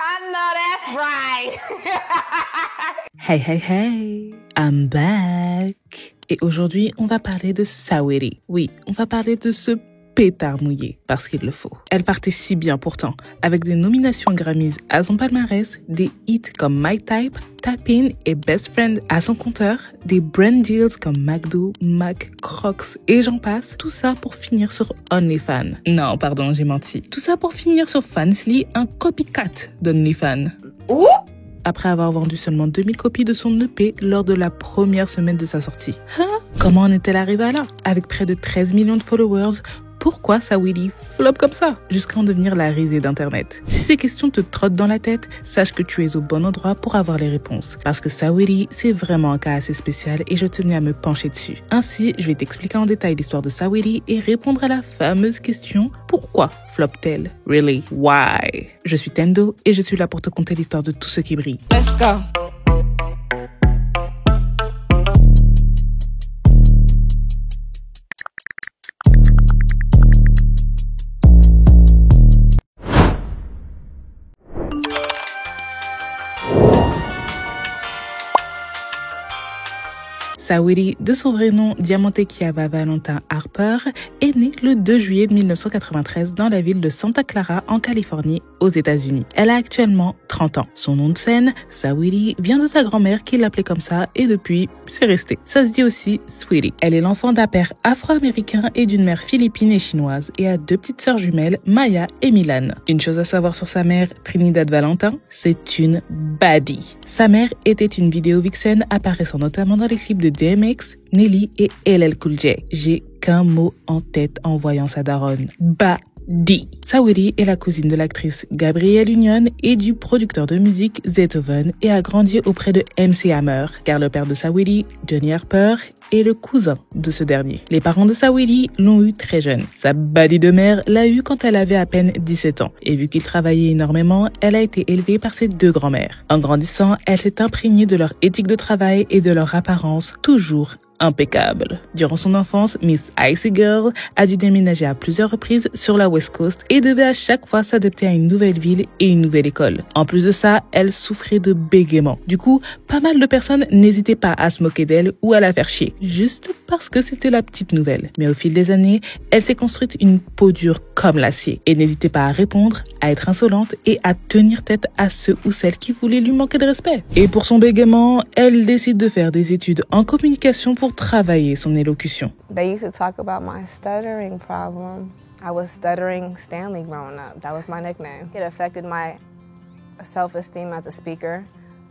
I know that's right. Hey, hey, hey, I'm back. Et aujourd'hui, on va parler de Saweetie. Oui, on va parler de ce pétard mouillé, parce qu'il le faut. Elle partait si bien pourtant, avec des nominations Grammys à son palmarès, des hits comme My Type, Tap In et Best Friend à son compteur, des brand deals comme McDo, Mac, Crocs et j'en passe, tout ça pour finir sur OnlyFans. Non, pardon, j'ai menti. Tout ça pour finir sur Fansly, un copycat d'OnlyFans. Ouh! Après avoir vendu seulement 2000 copies de son EP lors de la première semaine de sa sortie. Comment en est-elle arrivée là? Avec près de 13 millions de followers, pourquoi Saweetie flop comme ça, jusqu'à en devenir la risée d'internet? Si ces questions te trottent dans la tête, sache que tu es au bon endroit pour avoir les réponses. Parce que Saweetie, c'est vraiment un cas assez spécial et je tenais à me pencher dessus. Ainsi, je vais t'expliquer en détail l'histoire de Saweetie et répondre à la fameuse question: pourquoi flop-t-elle? Really? Why? Je suis Tendo et je suis là pour te conter l'histoire de tout ce qui brille. Let's go. Saweetie, de son vrai nom Diamante Kiava Valentin Harper, est née le 2 juillet 1993 dans la ville de Santa Clara en Californie, aux États-Unis. Elle a actuellement 30 ans. Son nom de scène, Saweetie, vient de sa grand-mère qui l'appelait comme ça et depuis, c'est resté. Ça se dit aussi Sweetie. Elle est l'enfant d'un père afro-américain et d'une mère philippine et chinoise et a deux petites sœurs jumelles, Maya et Milan. Une chose à savoir sur sa mère, Trinidad Valentin, c'est une baddie. Sa mère était une vidéo vixen apparaissant notamment dans les clips de DMX, Nelly et LL Cool J. J'ai qu'un mot en tête en voyant sa daronne. Baddie. Saweetie est la cousine de l'actrice Gabrielle Union et du producteur de musique Zaytoven et a grandi auprès de MC Hammer, car le père de Saweetie, Johnny Harper, est le cousin de ce dernier. Les parents de Saweetie l'ont eu très jeune. Sa baddie de mère l'a eu quand elle avait à peine 17 ans. Et vu qu'il travaillait énormément, elle a été élevée par ses deux grands-mères. En grandissant, elle s'est imprégnée de leur éthique de travail et de leur apparence toujours impeccable. Durant son enfance, Miss Icy Girl a dû déménager à plusieurs reprises sur la West Coast et devait à chaque fois s'adapter à une nouvelle ville et une nouvelle école. En plus de ça, elle souffrait de bégaiement. Du coup, pas mal de personnes n'hésitaient pas à se moquer d'elle ou à la faire chier, juste parce que c'était la petite nouvelle. Mais au fil des années, elle s'est construite une peau dure comme l'acier et n'hésitait pas à répondre, à être insolente et à tenir tête à ceux ou celles qui voulaient lui manquer de respect. Et pour son bégaiement, elle décide de faire des études en communication pour travailler son élocution. They used to talk about my stuttering problem. I was stuttering Stanley growing up. That was my nickname. It affected my self-esteem as a speaker,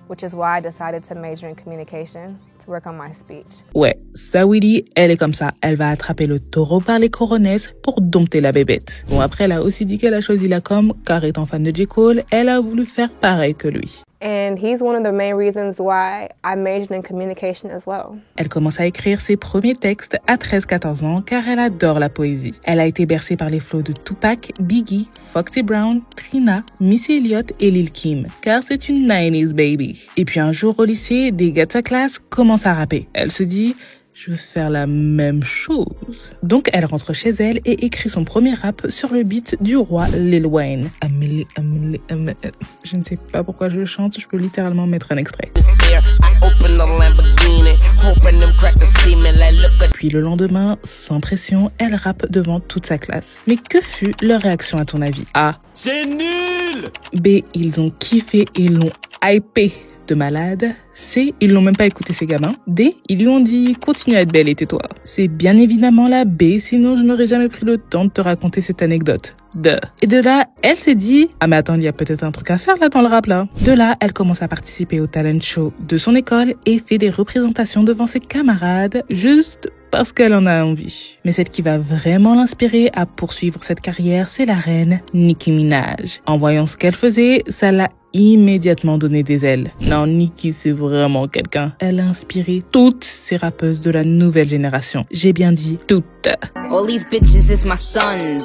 which is why I decided to major in communication to work on my speech. Ouais, Saweetie, elle est comme ça. Elle va attraper le taureau par les coronesses pour dompter la bébête. Bon, après, elle a aussi dit qu'elle a choisi la com, car étant fan de J. Cole, elle a voulu faire pareil que lui. And he's one of the main reasons why I majored in communication as well. Elle commence à écrire ses premiers textes à 13-14 ans car elle adore la poésie. Elle a été bercée par les flots de Tupac, Biggie, Foxy Brown, Trina, Missy Elliott et Lil Kim, car c'est une 90s baby. Et puis un jour au lycée, des gars de sa classe commencent à rapper. Elle se dit: je veux faire la même chose. Donc elle rentre chez elle et écrit son premier rap sur le beat du roi Lil Wayne. Je ne sais pas pourquoi je le chante, je peux littéralement mettre un extrait. Puis le lendemain, sans pression, elle rappe devant toute sa classe. Mais que fut leur réaction à ton avis? A: c'est nul! B: ils ont kiffé et l'ont hypé de malade. C: ils l'ont même pas écouté ces gamins. D: ils lui ont dit: continue à être belle et tais-toi. C'est bien évidemment la B, sinon je n'aurais jamais pris le temps de te raconter cette anecdote. Et de là, elle s'est dit: ah mais attends, il y a peut-être un truc à faire là dans le rap là. De là, elle commence à participer au talent show de son école et fait des représentations devant ses camarades juste parce qu'elle en a envie. Mais celle qui va vraiment l'inspirer à poursuivre cette carrière, c'est la reine Nicki Minaj. En voyant ce qu'elle faisait, ça l'a immédiatement donné des ailes. Non, Nicki, c'est vraiment quelqu'un. Elle a inspiré toutes ces rappeuses de la nouvelle génération. J'ai bien dit toutes. All these bitches is my sons.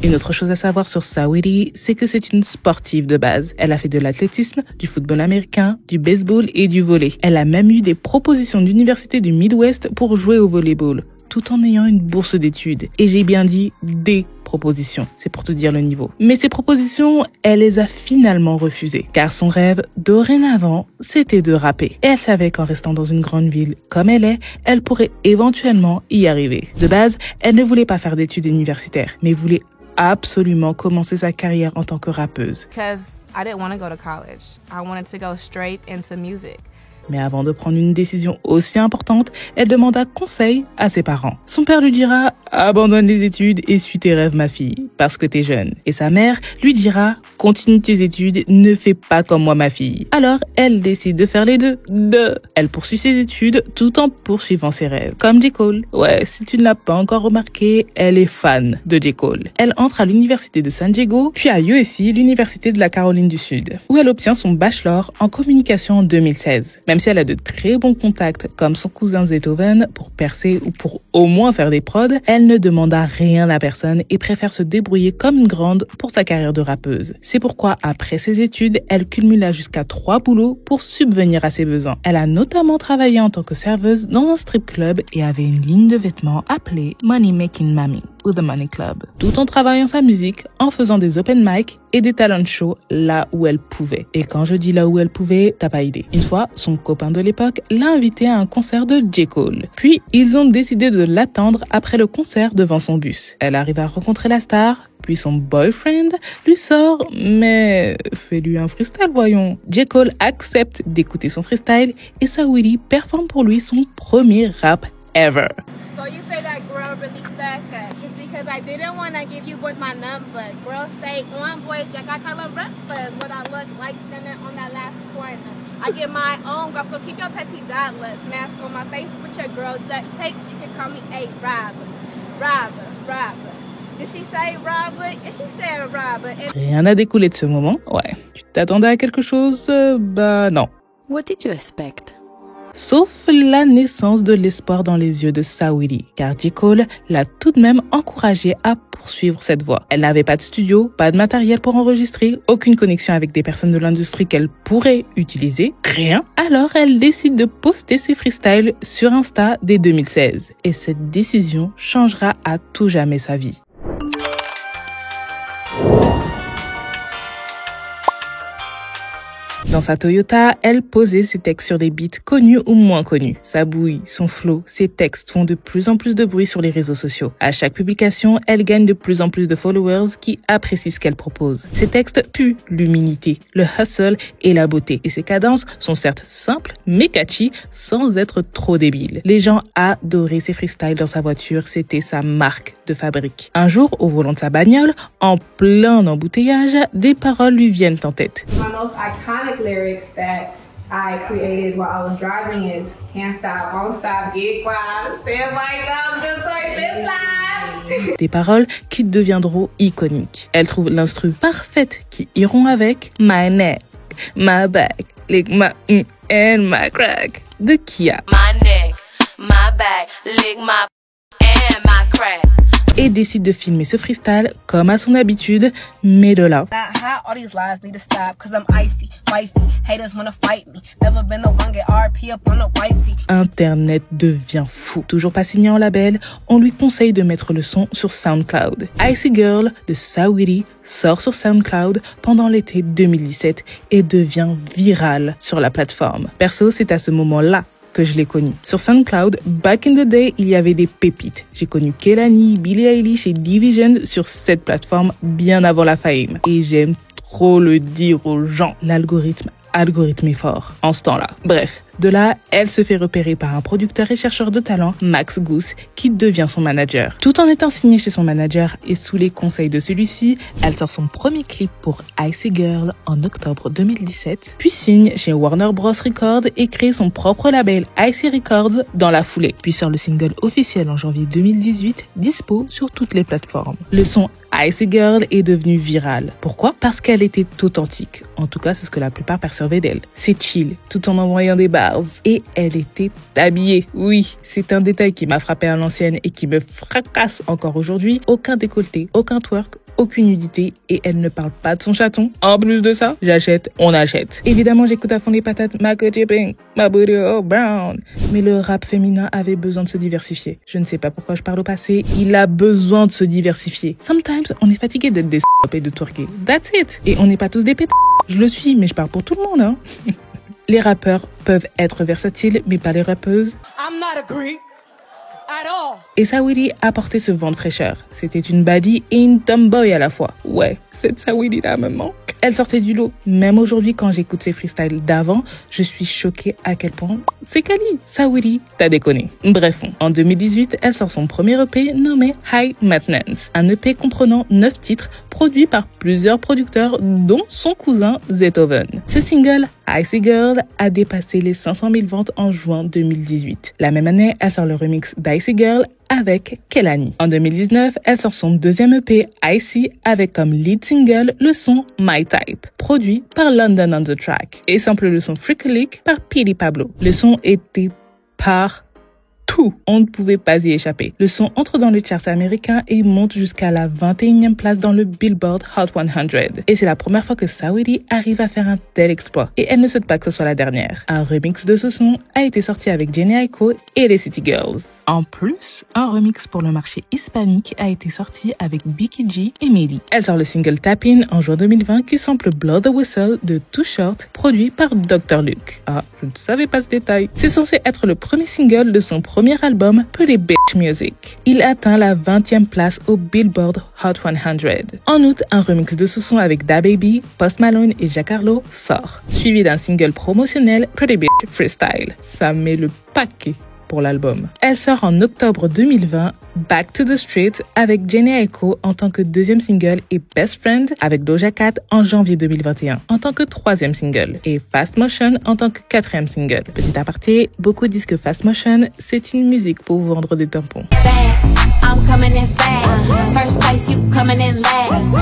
Une autre chose à savoir sur Saweetie, c'est que c'est une sportive de base. Elle a fait de l'athlétisme, du football américain, du baseball et du volley. Elle a même eu des propositions d'université du Midwest pour jouer au volleyball, tout en ayant une bourse d'études. Et j'ai bien dit des propositions. C'est pour te dire le niveau. Mais ces propositions, elle les a finalement refusées. Car son rêve, dorénavant, c'était de rapper. Et elle savait qu'en restant dans une grande ville comme elle est, elle pourrait éventuellement y arriver. De base, elle ne voulait pas faire d'études universitaires, mais voulait absolument commencer sa carrière en tant que rappeuse. Because I didn't want to go to college. I wanted to go straight into music. Mais avant de prendre une décision aussi importante, elle demanda conseil à ses parents. Son père lui dira « Abandonne les études et suis tes rêves, ma fille, parce que t'es jeune. » Et sa mère lui dira « Continue tes études, ne fais pas comme moi, ma fille. » Alors, elle décide de faire les deux. Elle poursuit ses études tout en poursuivant ses rêves. Comme J. Cole. Ouais, si tu ne l'as pas encore remarqué, elle est fan de J. Cole. Elle entre à l'université de San Diego, puis à USC, l'université de la Caroline du Sud, où elle obtient son bachelor en communication en 2016. Même si elle a de très bons contacts comme son cousin Beethoven pour percer ou pour au moins faire des prods, elle ne demanda rien à personne et préfère se débrouiller comme une grande pour sa carrière de rappeuse. C'est pourquoi après ses études, elle cumula jusqu'à 3 boulots pour subvenir à ses besoins. Elle a notamment travaillé en tant que serveuse dans un strip club et avait une ligne de vêtements appelée Money Making Mommy ou The Money Club, tout en travaillant sa musique, en faisant des open mic et des talent shows là où elle pouvait. Et quand je dis là où elle pouvait, t'as pas idée. Une fois, son copain de l'époque l'a invitée à un concert de J. Cole. Puis, ils ont décidé de l'attendre après le concert devant son bus. Elle arrive à rencontrer la star, puis son boyfriend lui sort « Mais fais-lui un freestyle, voyons ». J. Cole accepte d'écouter son freestyle et Saweetie performe pour lui son premier rap ever. So you say that girl really stuck up. It's because I didn't want to give you boys my number. Girl stay on, boy, Jack, I call them breakfast. What I look like standing on that last corner. I get my own girl, so keep your petty dollars. Mask on my face with your girl duct tape. You can call me a robber. Did she say robber? And she said robber. Rien n'a découlé de ce moment. Ouais. Tu t'attendais à quelque chose? Bah non. What did you expect? Sauf la naissance de l'espoir dans les yeux de Saweetie, car J. Cole l'a tout de même encouragée à poursuivre cette voie. Elle n'avait pas de studio, pas de matériel pour enregistrer, aucune connexion avec des personnes de l'industrie qu'elle pourrait utiliser, rien. Alors elle décide de poster ses freestyles sur Insta dès 2016. Et cette décision changera à tout jamais sa vie. Dans sa Toyota, elle posait ses textes sur des beats connus ou moins connus. Sa bouille, son flow, ses textes font de plus en plus de bruit sur les réseaux sociaux. À chaque publication, elle gagne de plus en plus de followers qui apprécient ce qu'elle propose. Ses textes puent l'humilité, le hustle et la beauté. Et ses cadences sont certes simples, mais catchy, sans être trop débiles. Les gens adoraient ses freestyles dans sa voiture, c'était sa marque de fabrique. Un jour, au volant de sa bagnole, en plein embouteillage, des paroles lui viennent en tête. My most iconic lyrics that I created while I was driving is can't stop, won't stop, get wild, feel like I'm good toy flip-flops. Des paroles qui deviendront iconiques. Elle trouve l'instru parfaite qui iront avec My Neck, My Back, Lick My and My Crack de Kia. My neck, my back, lick my and my crack. Et décide de filmer ce freestyle comme à son habitude, mais de là. All these lies need to stop, cause I'm icy, wifey, haters wanna fight me, never been the one get RP up on a whitey. Internet devient fou. Toujours pas signé en label, on lui conseille de mettre le son sur SoundCloud. Icy Girl de Saweetie sort sur SoundCloud pendant l'été 2017 et devient viral sur la plateforme. Perso, c'est à ce moment-là que je l'ai connu. Sur SoundCloud, back in the day, il y avait des pépites. J'ai connu Kehlani, Billie Eilish et Division sur cette plateforme bien avant la fame. Et j'aime trop le dire aux gens. L'algorithme est fort en ce temps-là. Bref, de là, elle se fait repérer par un producteur et chercheur de talent, Max Goose, qui devient son manager. Tout en étant signée chez son manager et sous les conseils de celui-ci, elle sort son premier clip pour Icy Girl en octobre 2017, puis signe chez Warner Bros. Records et crée son propre label Icy Records dans la foulée, puis sort le single officiel en janvier 2018, dispo sur toutes les plateformes. Le son Icy Girl est devenu viral. Pourquoi? Parce qu'elle était authentique. En tout cas, c'est ce que la plupart percevaient d'elle. C'est chill, tout en envoyant des bars. Et elle était habillée. Oui, c'est un détail qui m'a frappé à l'ancienne et qui me fracasse encore aujourd'hui. Aucun décolleté, aucun twerk, aucune nudité et elle ne parle pas de son chaton. En plus de ça, j'achète, on achète. Évidemment, j'écoute à fond les patates, ma Gucci pink, ma booty all brown. Mais le rap féminin avait besoin de se diversifier. Je ne sais pas pourquoi je parle au passé, il a besoin de se diversifier. Sometimes, on est fatigué d'être des et de twerker. That's it. Et on n'est pas tous des pétards. Je le suis, mais je parle pour tout le monde, hein. Les rappeurs peuvent être versatiles, mais pas les rappeuses. I'm not a Greek at all. Et Saweetie apportait ce vent de fraîcheur. C'était une baddie et une tomboy à la fois. Ouais, cette Saweetie-là me manque. Elle sortait du lot. Même aujourd'hui, quand j'écoute ses freestyles d'avant, je suis choquée à quel point c'est quali. Saweetie, t'as déconné. Bref, en 2018, elle sort son premier EP nommé High Maintenance. Un EP comprenant 9 titres produits par plusieurs producteurs, dont son cousin Zetoven. Ce single, Icy Girl, a dépassé les 500 000 ventes en juin 2018. La même année, elle sort le remix d'Icy Girl avec Kehlani. En 2019, elle sort son deuxième EP, Icy, avec comme lead single le son My Type, produit par London on the Track, et sample le son Freakalic par Petey Pablo. Le son était partout. On ne pouvait pas y échapper. Le son entre dans les charts américains et monte jusqu'à la 21e place dans le Billboard Hot 100. Et c'est la première fois que Saweetie arrive à faire un tel exploit. Et elle ne souhaite pas que ce soit la dernière. Un remix de ce son a été sorti avec Jhené Aiko et les City Girls. En plus, un remix pour le marché hispanique a été sorti avec Becky G et Mehdi. Elle sort le single Tap In en juin 2020 qui sample Blow the Whistle de Too Short, produit par Dr. Luke. Ah, je ne savais pas ce détail. C'est censé être le premier single de son premier album Pretty Bitch Music. Il atteint la 20e place au Billboard Hot 100. En août, un remix de ce son avec DaBaby, Post Malone et Jack Harlow sort, suivi d'un single promotionnel Pretty Bitch Freestyle. Ça met le paquet pour l'album. Elle sort en octobre 2020 Back to the Street avec Jhené Aiko en tant que deuxième single et Best Friend avec Doja Cat en janvier 2021 en tant que troisième single et Fast Motion en tant que quatrième single. Petit aparté, beaucoup disent que Fast Motion c'est une musique pour vendre des tampons.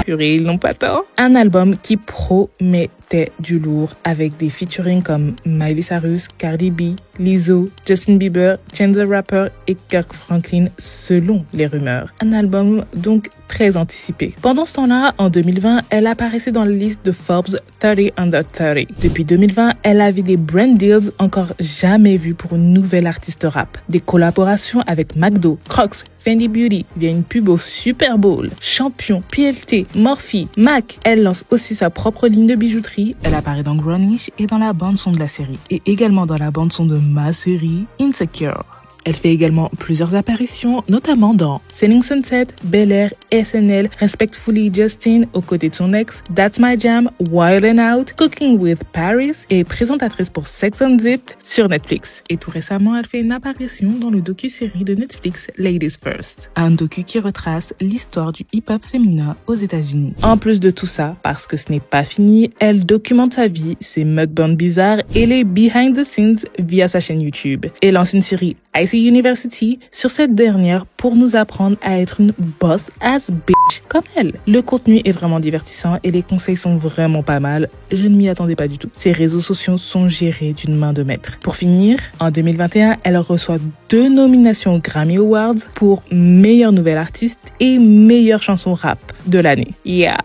Purée, ils n'ont pas tort. Un album qui promettait du lourd avec des featuring comme Miley Cyrus, Cardi B, Lizzo, Justin Bieber, Chance the Rapper et Kirk Franklin selon les rumeurs. Un album donc très anticipé. Pendant ce temps-là, en 2020, elle apparaissait dans la liste de Forbes 30 Under 30. Depuis 2020, elle avait des brand deals encore jamais vus pour une nouvelle artiste rap. Des collaborations avec McDo, Crocs, Fendi Beauty via une pub au Super Bowl, Champion, PLT, Morphe, Mac. Elle lance aussi sa propre ligne de bijouterie. Elle apparaît dans Grownish et dans la bande-son de la série. Et également dans la bande-son de ma série, Insecure. Elle fait également plusieurs apparitions, notamment dans Selling Sunset, Bel Air, SNL, Respectfully Justin, aux côtés de son ex, That's My Jam, Wild and Out, Cooking with Paris et présentatrice pour Sex Unzipped sur Netflix. Et tout récemment, elle fait une apparition dans le docu-série de Netflix Ladies First, un docu qui retrace l'histoire du hip-hop féminin aux États-Unis. En plus de tout ça, parce que ce n'est pas fini, elle documente sa vie, ses mukbangs bizarres et les behind the scenes via sa chaîne YouTube. Et lance une série Icy University sur cette dernière pour nous apprendre à être une boss ass bitch comme elle. Le contenu est vraiment divertissant et les conseils sont vraiment pas mal. Je ne m'y attendais pas du tout. Ses réseaux sociaux sont gérés d'une main de maître. Pour finir, en 2021, elle reçoit 2 nominations aux Grammy Awards pour meilleure nouvelle artiste et meilleure chanson rap de l'année. Yeah!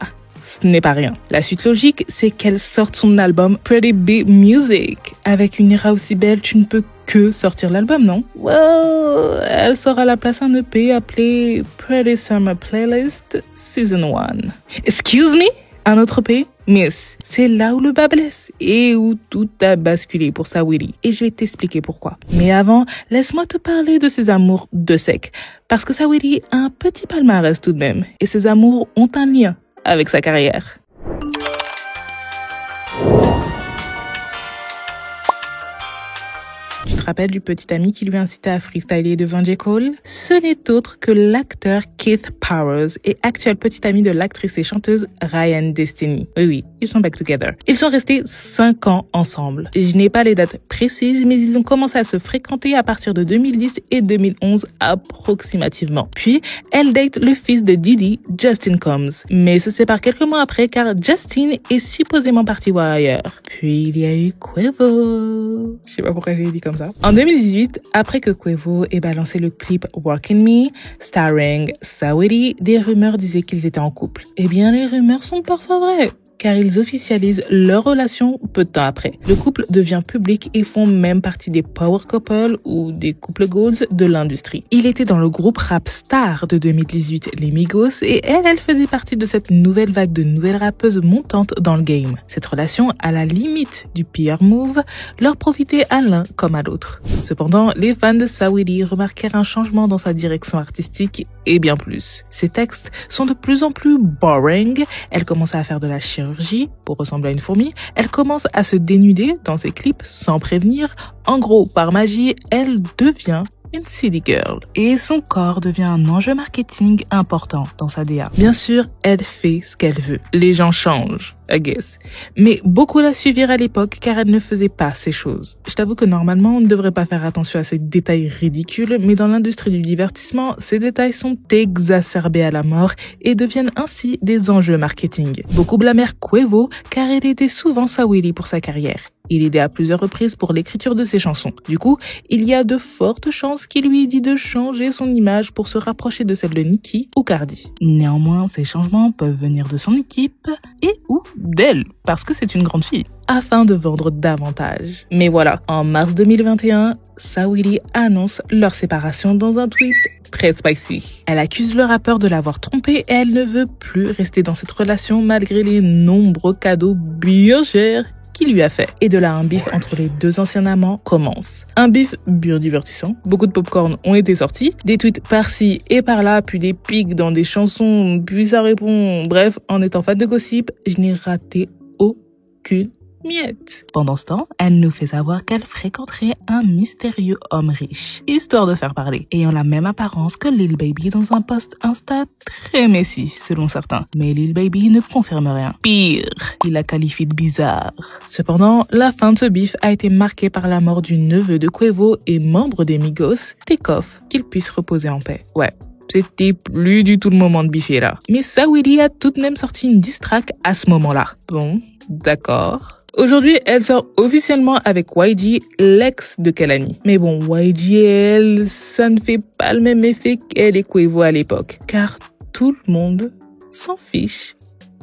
Ce n'est pas rien. La suite logique, c'est qu'elle sorte son album Pretty Bitch Music. Avec une ira aussi belle, tu ne peux que sortir l'album, non? Well, elle sort à la place un EP appelé Pretty Summer Playlist Season 1. Excuse me? Un autre EP? Miss, c'est là où le bas blesse et où tout a basculé pour Saweetie. Et je vais t'expliquer pourquoi. Mais avant, laisse-moi te parler de ses amours de sec. Parce que Saweetie a un petit palmarès tout de même. Et ses amours ont un lien avec sa carrière. Tu te rappelles du petit ami qui lui a incité à freestyler devant J. Cole? Ce n'est autre que l'acteur Keith Powers et actuel petit ami de l'actrice et chanteuse Ryan Destiny. Oui, ils sont back together. Ils sont restés 5 ans ensemble. Je n'ai pas les dates précises, mais ils ont commencé à se fréquenter à partir de 2010 et 2011 approximativement. Puis, elle date le fils de Diddy, Justin Combs. Mais se sépare quelques mois après car Justin est supposément parti voir ailleurs. Puis il y a eu Quavo. Je sais pas pourquoi j'ai dit comme ça. attention. En 2018, après que Quavo ait balancé le clip Workin' Me, starring Saweetie, des rumeurs disaient qu'ils étaient en couple. Eh bien, les rumeurs sont parfois vraies, car ils officialisent leur relation peu de temps après. Le couple devient public et font même partie des power couples ou des couples goals de l'industrie. Il était dans le groupe rap star de 2018, les Migos, et elle faisait partie de cette nouvelle vague de nouvelles rappeuses montantes dans le game. Cette relation, à la limite du PR move, leur profitait à l'un comme à l'autre. Cependant, les fans de Saweetie remarquèrent un changement dans sa direction artistique et bien plus. Ses textes sont de plus en plus boring, elle commence à faire de la chirurgie pour ressembler à une fourmi, elle commence à se dénuder dans ses clips sans prévenir. En gros, par magie, elle devient une city girl. Et son corps devient un enjeu marketing important dans sa DA. Bien sûr, elle fait ce qu'elle veut. Les gens changent, I guess. Mais beaucoup la suivirent à l'époque car elle ne faisait pas ces choses. Je t'avoue que normalement, on ne devrait pas faire attention à ces détails ridicules, mais dans l'industrie du divertissement, ces détails sont exacerbés à la mort et deviennent ainsi des enjeux marketing. Beaucoup blâmèrent Quavo car il aidait souvent Saweetie pour sa carrière. Il aidait à plusieurs reprises pour l'écriture de ses chansons. Du coup, il y a de fortes chances qu'il lui ait dit de changer son image pour se rapprocher de celle de Nicki ou Cardi. Néanmoins, ces changements peuvent venir de son équipe et ou d'elle, parce que c'est une grande fille, afin de vendre davantage. Mais voilà, en mars 2021, Saweetie annonce leur séparation dans un tweet très spicy. Elle accuse le rappeur de l'avoir trompé et elle ne veut plus rester dans cette relation malgré les nombreux cadeaux bien chers qu'il lui a fait. Et de là, un bif entre les deux anciens amants commence. Un bif bien divertissant. Beaucoup de popcorn ont été sortis. Des tweets par-ci et par-là, puis des pics dans des chansons, puis ça répond. Bref, en étant fan de gossip, je n'ai raté aucune miette. Pendant ce temps, elle nous fait savoir qu'elle fréquenterait un mystérieux homme riche, histoire de faire parler, ayant la même apparence que Lil Baby dans un post Insta très messy, selon certains. Mais Lil Baby ne confirme rien. Pire, il la qualifie de bizarre. Cependant, la fin de ce bif a été marquée par la mort du neveu de Quavo et membre des Migos, Takeoff, qu'il puisse reposer en paix. Ouais. C'était plus du tout le moment de biffer là. Mais Saweetie a tout de même sorti une diss track à ce moment-là. Bon, d'accord. Aujourd'hui, elle sort officiellement avec YG, l'ex de Kehlani. Mais bon, YG et elle, ça ne fait pas le même effet qu'elle et Quavo à l'époque. Car tout le monde s'en fiche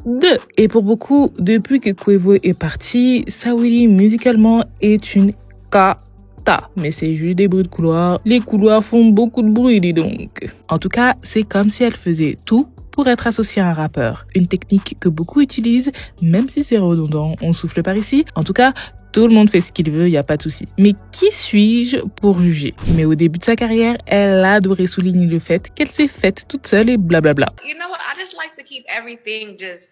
d'eux. Et pour beaucoup, depuis que Quavo est parti, Saweetie musicalement est une cata. Mais c'est juste des bruits de couloir. Les couloirs font beaucoup de bruit, dis donc. En tout cas, c'est comme si elle faisait tout pour être associée à un rappeur. Une technique que beaucoup utilisent, même si c'est redondant, on souffle par ici. En tout cas, tout le monde fait ce qu'il veut, y a pas de souci. Mais qui suis-je pour juger? Mais au début de sa carrière, elle adorait souligner le fait qu'elle s'est faite toute seule et blablabla. You know what? I just like to keep everything just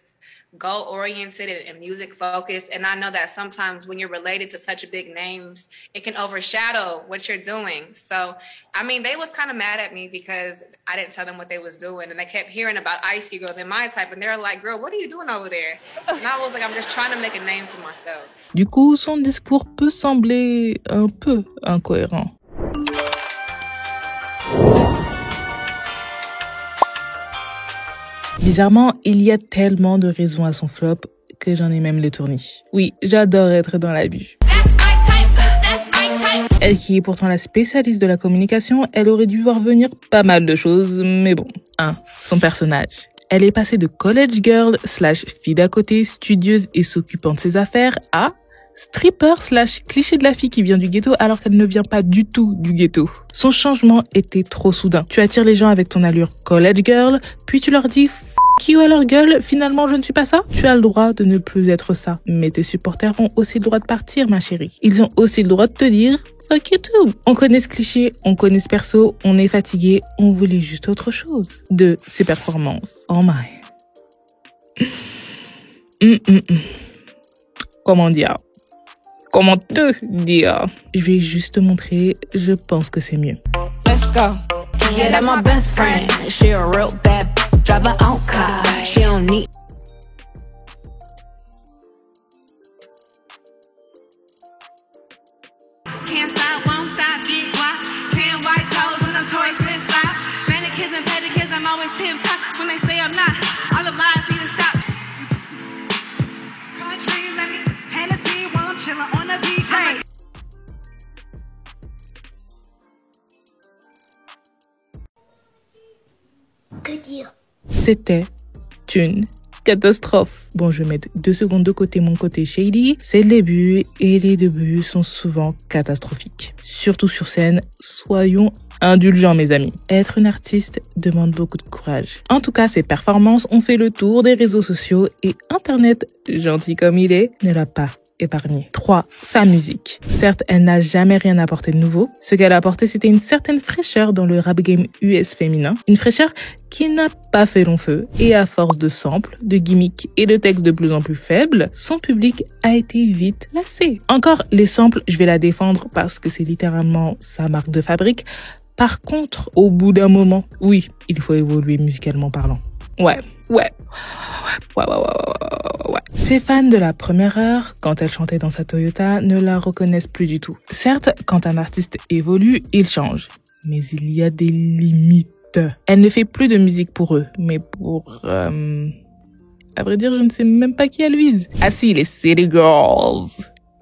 goal-oriented and music-focused. And I know that sometimes when you're related to such big names, it can overshadow what you're doing. So, I mean, they was kind of mad at me because I didn't tell them what they was doing. And they kept hearing about Icy Girl, they're my type. And they're like, girl, what are you doing over there? And I was like, I'm just trying to make a name for myself. Du coup, son discours peut sembler un peu incohérent. Bizarrement, il y a tellement de raisons à son flop que j'en ai même le tournis. Oui, j'adore être dans l'abus. Elle qui est pourtant la spécialiste de la communication, elle aurait dû voir venir pas mal de choses, mais bon. 1. Son personnage. Elle est passée de college girl / fille d'à côté, studieuse et s'occupant de ses affaires à stripper / cliché de la fille qui vient du ghetto alors qu'elle ne vient pas du tout du ghetto. Son changement était trop soudain. Tu attires les gens avec ton allure college girl, puis tu leur dis qui à leur gueule, finalement je ne suis pas ça. Tu as le droit de ne plus être ça. Mais tes supporters ont aussi le droit de partir, ma chérie. Ils ont aussi le droit de te dire fuck you too. On connaît ce cliché, on connaît ce perso, on est fatigué, on voulait juste autre chose. 2. Ses performances. Oh my. Comment dire? Comment te dire? Je vais juste te montrer, je pense que c'est mieux. Let's go. Yeah, that's my best friend. She a real bad driver on car. She don't need. Can't stop, won't stop, big guap. 10 white toes on them toy flip flops. Manicures and pedicures, I'm always 10 pop. When they say I'm not, all the lies need to stop. Country, let me Hennessy while I'm chillin' on the beach. dire. C'était une catastrophe. Bon, je vais mettre 2 secondes de côté mon côté shady. C'est le début et les débuts sont souvent catastrophiques. Surtout sur scène, soyons indulgents mes amis. Être une artiste demande beaucoup de courage. En tout cas, ses performances ont fait le tour des réseaux sociaux et Internet, gentil comme il est, ne l'a pas épargné. 3. Sa musique. Certes, elle n'a jamais rien apporté de nouveau. Ce qu'elle a apporté, c'était une certaine fraîcheur dans le rap game US féminin. Une fraîcheur qui n'a pas fait long feu. Et à force de samples, de gimmicks et de textes de plus en plus faibles, son public a été vite lassé. Encore, les samples, je vais la défendre parce que c'est littéralement sa marque de fabrique. Par contre, au bout d'un moment, oui, il faut évoluer musicalement parlant. Ouais. Ses fans de la première heure, quand elle chantait dans sa Toyota, ne la reconnaissent plus du tout. Certes, quand un artiste évolue, il change. Mais il y a des limites. Elle ne fait plus de musique pour eux, mais pour... À vrai dire, je ne sais même pas qui elle vise. Ah si, les City Girls.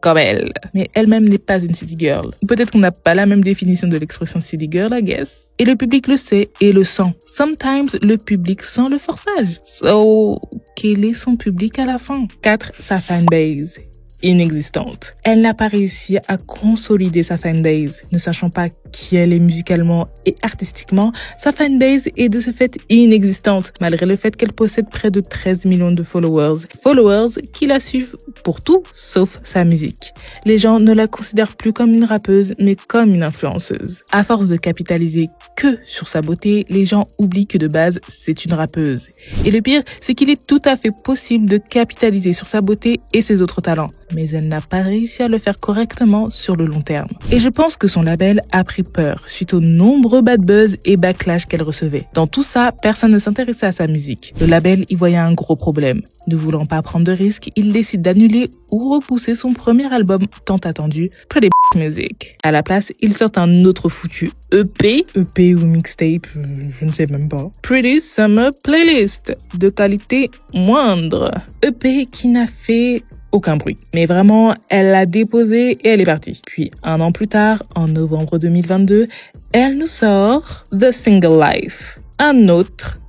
Comme elle. Mais elle-même n'est pas une city girl. Peut-être qu'on n'a pas la même définition de l'expression city girl, I guess. Et le public le sait et le sent. Sometimes, le public sent le forçage. So, quel est son public à la fin? 4. Sa fanbase. Inexistante. Elle n'a pas réussi à consolider sa fanbase. Ne sachant pas qui elle est musicalement et artistiquement, sa fanbase est de ce fait inexistante, malgré le fait qu'elle possède près de 13 millions de followers. Followers qui la suivent pour tout, sauf sa musique. Les gens ne la considèrent plus comme une rappeuse, mais comme une influenceuse. À force de capitaliser que sur sa beauté, les gens oublient que de base, c'est une rappeuse. Et le pire, c'est qu'il est tout à fait possible de capitaliser sur sa beauté et ses autres talents. Mais elle n'a pas réussi à le faire correctement sur le long terme. Et je pense que son label a pris peur suite aux nombreux bad buzz et backlash qu'elle recevait. Dans tout ça, personne ne s'intéressait à sa musique. Le label y voyait un gros problème. Ne voulant pas prendre de risques, il décide d'annuler ou repousser son premier album tant attendu, Pretty Music. À la place, il sort un autre foutu EP ou mixtape, je ne sais même pas. Pretty Summer Playlist, de qualité moindre. EP qui n'a fait aucun bruit. Mais vraiment, elle l'a déposé et elle est partie. Puis, 1 an plus tard, en novembre 2022, elle nous sort The Single Life. Un autre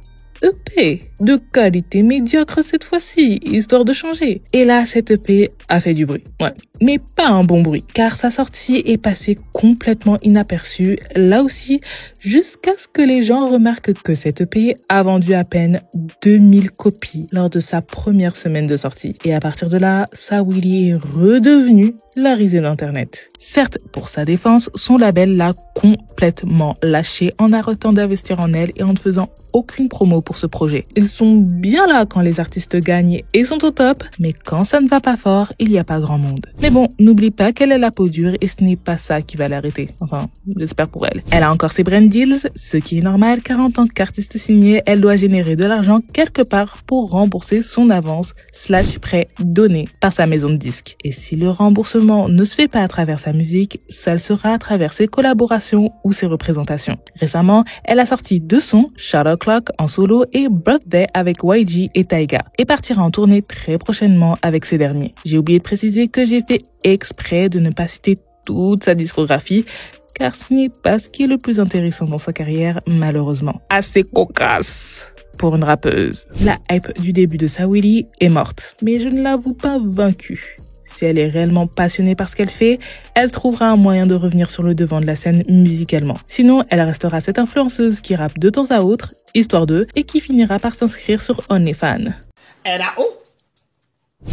EP de qualité médiocre cette fois-ci, histoire de changer. Et là, cette EP a fait du bruit. Ouais. Mais pas un bon bruit, car sa sortie est passée complètement inaperçue, là aussi, jusqu'à ce que les gens remarquent que cette EP a vendu à peine 2000 copies lors de sa première semaine de sortie. Et à partir de là, Saweetie est redevenue la risée d'Internet. Certes, pour sa défense, son label l'a complètement lâchée en arrêtant d'investir en elle et en ne faisant aucune promo pour ce projet. Ils sont bien là quand les artistes gagnent et sont au top, mais quand ça ne va pas fort, il n'y a pas grand monde. Mais bon, n'oublie pas qu'elle a la peau dure et ce n'est pas ça qui va l'arrêter. Enfin, j'espère pour elle. Elle a encore ses brand deals, ce qui est normal car en tant qu'artiste signée, elle doit générer de l'argent quelque part pour rembourser son avance / prêt donné par sa maison de disques. Et si le remboursement ne se fait pas à travers sa musique, ça le sera à travers ses collaborations ou ses représentations. Récemment, elle a sorti 2 sons, Shadow Clock en solo et Birthday avec YG et Tyga, et partira en tournée très prochainement avec ces derniers. J'ai oublié de préciser que j'ai fait exprès de ne pas citer toute sa discographie, car ce n'est pas ce qui est le plus intéressant dans sa carrière, malheureusement. Assez cocasse pour une rappeuse. La hype du début de Saweetie est morte, mais je ne l'avoue pas vaincue. Si elle est réellement passionnée par ce qu'elle fait, elle trouvera un moyen de revenir sur le devant de la scène musicalement. Sinon, elle restera cette influenceuse qui rappe de temps à autre, histoire d'eux, et qui finira par s'inscrire sur OnlyFans.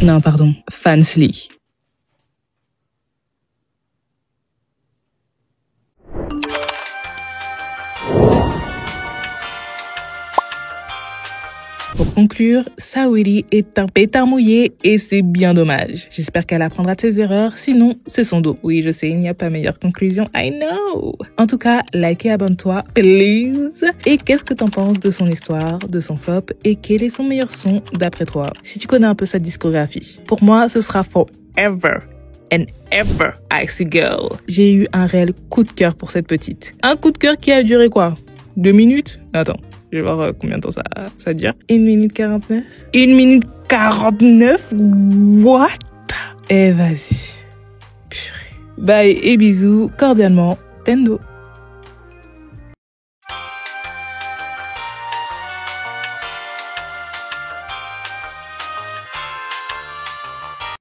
Non, pardon, Fansly. Pour conclure, Saweetie est un pétard mouillé et c'est bien dommage. J'espère qu'elle apprendra de ses erreurs, sinon c'est son dos. Oui, je sais, il n'y a pas meilleure conclusion, I know. En tout cas, like et abonne-toi, please. Et qu'est-ce que t'en penses de son histoire, de son flop et quel est son meilleur son d'après toi? Si tu connais un peu sa discographie. Pour moi, ce sera Forever and Ever Icy Girl. J'ai eu un réel coup de cœur pour cette petite. Un coup de cœur qui a duré quoi? 2 minutes? Attends. Je vais voir combien de temps ça dure. 1 minute 49. 1 minute 49? What? Eh, vas-y. Purée. Bye et bisous. Cordialement, Tendo.